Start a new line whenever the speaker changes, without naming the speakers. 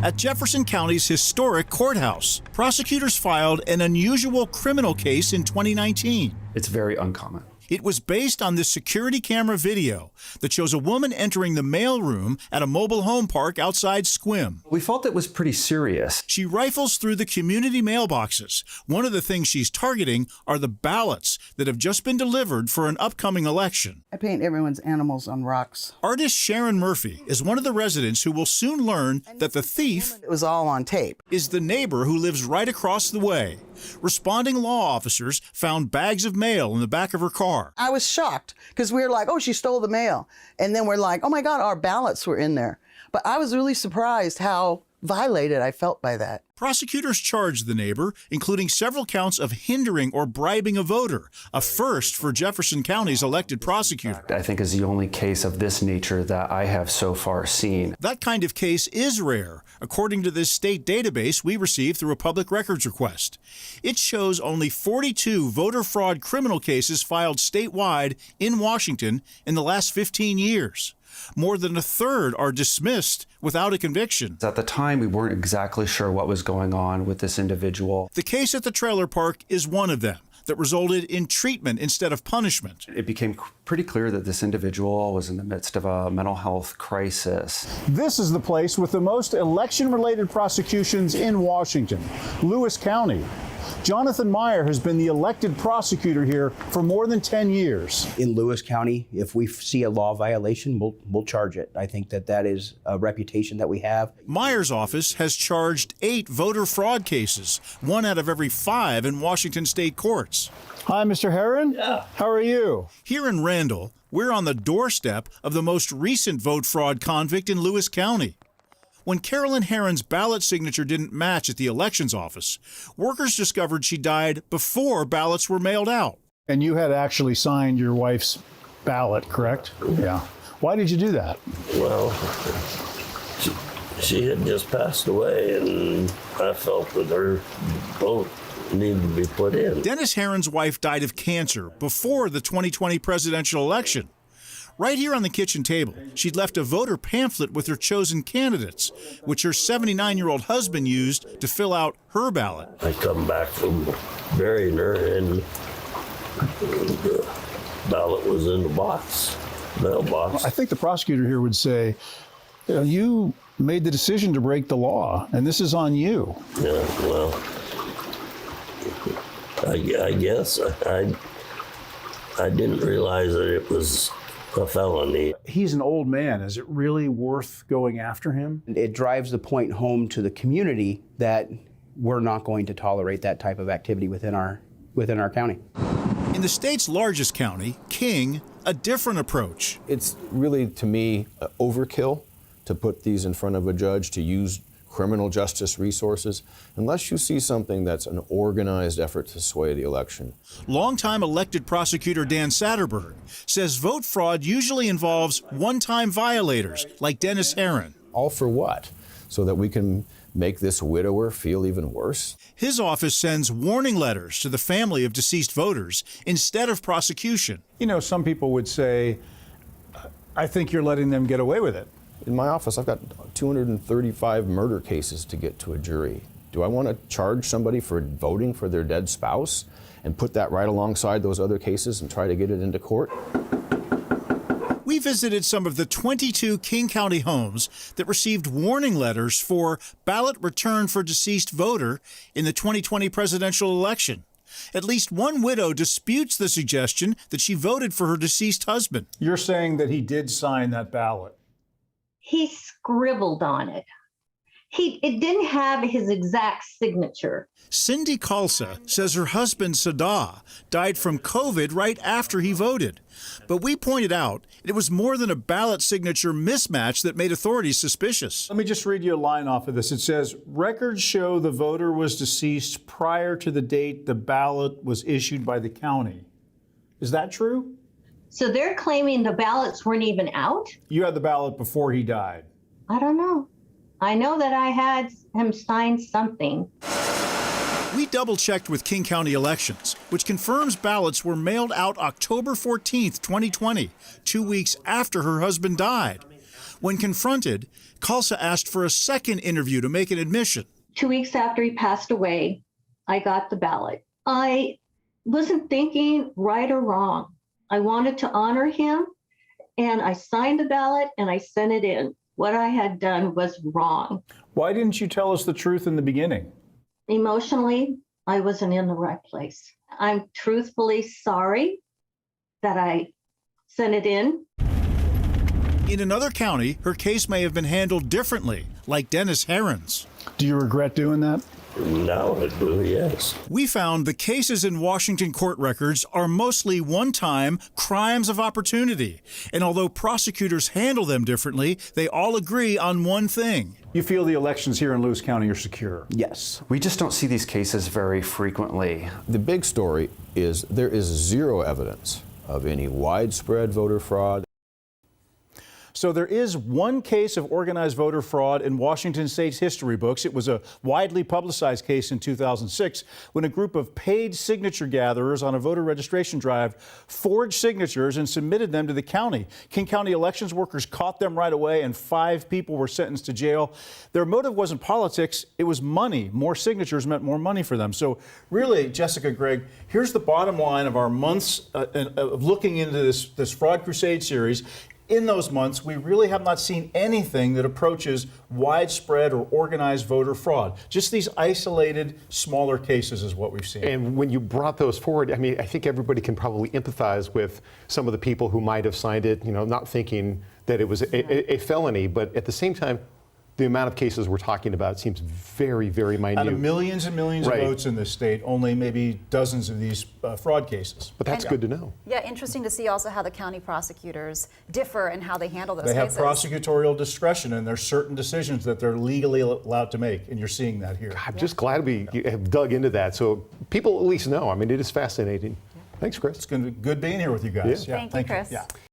At Jefferson County's historic courthouse, prosecutors filed an unusual criminal case in 2019.
It's very uncommon.
It was based on this security camera video that shows a woman entering the mailroom at a mobile home park outside Sequim.
We felt it was pretty serious.
She rifles through the community mailboxes. One of the things she's targeting are the ballots that have just been delivered for an upcoming election.
I paint everyone's animals on rocks.
Artist Sharon Murphy is one of the residents who will soon learn that the thief
It was all on tape.
is the neighbor who lives right across the way. Responding law officers found bags of mail in the back of her car.
I was shocked because we were like, oh, she stole the mail. And then we're like, oh my God, our ballots were in there. But I was really surprised how violated I felt by that.
Prosecutors charged the neighbor, including several counts of hindering or bribing a voter, a first for Jefferson County's elected prosecutor.
I think is the only case of this nature that I have so far seen.
That kind of case is rare, according to this state database we received through a public records request. It shows only 42 voter fraud criminal cases filed statewide in Washington in the last 15 years. More than a third are dismissed without a conviction.
At the time, we weren't exactly sure what was going on with this individual.
The case at the trailer park is one of them that resulted in treatment instead of punishment.
It became pretty clear that this individual was in the midst of a mental health crisis.
This is the place with the most election-related prosecutions in Washington, Lewis County. Jonathan Meyer has been the elected prosecutor here for more than 10 years.
In Lewis County, if we see a law violation, we'll charge it. I think that is a reputation that we have.
Meyer's office has charged 8 voter fraud cases, 1 out of every 5 in Washington state courts.
Hi, Mr. Herron.
Yeah.
How are you?
Here in Randle, we're on the doorstep of the most recent vote fraud convict in Lewis County. When Carolyn Herron's ballot signature didn't match at the elections office, workers discovered she died before ballots were mailed out.
And you had actually signed your wife's ballot, correct? Yeah. Why did you do that?
Well, she had just passed away, and I felt that her vote needed to be put in.
Dennis Herron's wife died of cancer before the 2020 presidential election. Right here on the kitchen table, she'd left a voter pamphlet with her chosen candidates, which her 79-year-old husband used to fill out her ballot.
I come back from burying her, and the ballot was in the mailbox.
I think the prosecutor here would say, you made the decision to break the law, and this is on you.
Yeah, well, I guess I didn't realize that it was a felony.
He's an old man. Is it really worth going after him?
It drives the point home to the community that we're not going to tolerate that type of activity within our county.
In the state's largest county, King, a different approach.
It's really, to me, overkill to put these in front of a judge, to use criminal justice resources, unless you see something that's an organized effort to sway the election.
Longtime elected prosecutor Dan Satterberg says vote fraud usually involves one-time violators like Dennis Herron.
All for what? So that we can make this widower feel even worse?
His office sends warning letters to the family of deceased voters instead of prosecution.
You know, some people would say, I think you're letting them get away with it.
In my office, I've got 235 murder cases to get to a jury. Do I want to charge somebody for voting for their dead spouse and put that right alongside those other cases and try to get it into court?
We visited some of the 22 King County homes that received warning letters for ballot return for deceased voter in the 2020 presidential election. At least one widow disputes the suggestion that she voted for her deceased husband.
You're saying that he did sign that ballot.
He scribbled on it. It didn't have his exact signature.
Cindy Kalsa says her husband, Sadah, died from COVID right after he voted. But we pointed out it was more than a ballot signature mismatch that made authorities suspicious.
Let me just read you a line off of this. It says, records show the voter was deceased prior to the date the ballot was issued by the county. Is that true?
So they're claiming the ballots weren't even out?
You had the ballot before he died.
I don't know. I know that I had him sign something.
We double-checked with King County Elections, which confirms ballots were mailed out October 14th, 2020, 2 weeks after her husband died. When confronted, Khalsa asked for a second interview to make an admission.
2 weeks after he passed away, I got the ballot. I wasn't thinking right or wrong. I wanted to honor him, and I signed the ballot and I sent it in. What I had done was wrong.
Why didn't you tell us the truth in the beginning?
Emotionally, I wasn't in the right place. I'm truthfully sorry that I sent it in.
In another county, her case may have been handled differently, like Dennis Herron's.
Do you regret doing that?
Now I do, yes.
We found the cases in Washington court records are mostly one-time crimes of opportunity. And although prosecutors handle them differently, they all agree on one thing.
You feel the elections here in Lewis County are secure?
Yes.
We just don't see these cases very frequently.
The big story is there is zero evidence of any widespread voter fraud.
So there is one case of organized voter fraud in Washington State's history books. It was a widely publicized case in 2006 when a group of paid signature gatherers on a voter registration drive forged signatures and submitted them to the county. King County elections workers caught them right away, and 5 people were sentenced to jail. Their motive wasn't politics, it was money. More signatures meant more money for them. So really, Jessica, Greg, here's the bottom line of our months of looking into this Fraud Crusade series. In those months, we really have not seen anything that approaches widespread or organized voter fraud. Just these isolated, smaller cases is what we've seen.
And when you brought those forward, I mean, I think everybody can probably empathize with some of the people who might have signed it, you know, not thinking that it was a felony, but at the same time, the amount of cases we're talking about seems very, very minute.
Out of millions and millions of votes in this state, only maybe dozens of these fraud cases.
But that's good to know.
Yeah, interesting to see also how the county prosecutors differ in how they handle those
cases. They have
cases.
prosecutorial discretion, and there's certain decisions that they're legally allowed to make, and you're seeing that here.
I'm just glad we have dug into that so people at least know. I mean, it is fascinating. Thanks, Chris.
It's good being here with you guys.
Thank you, Chris.
Yeah.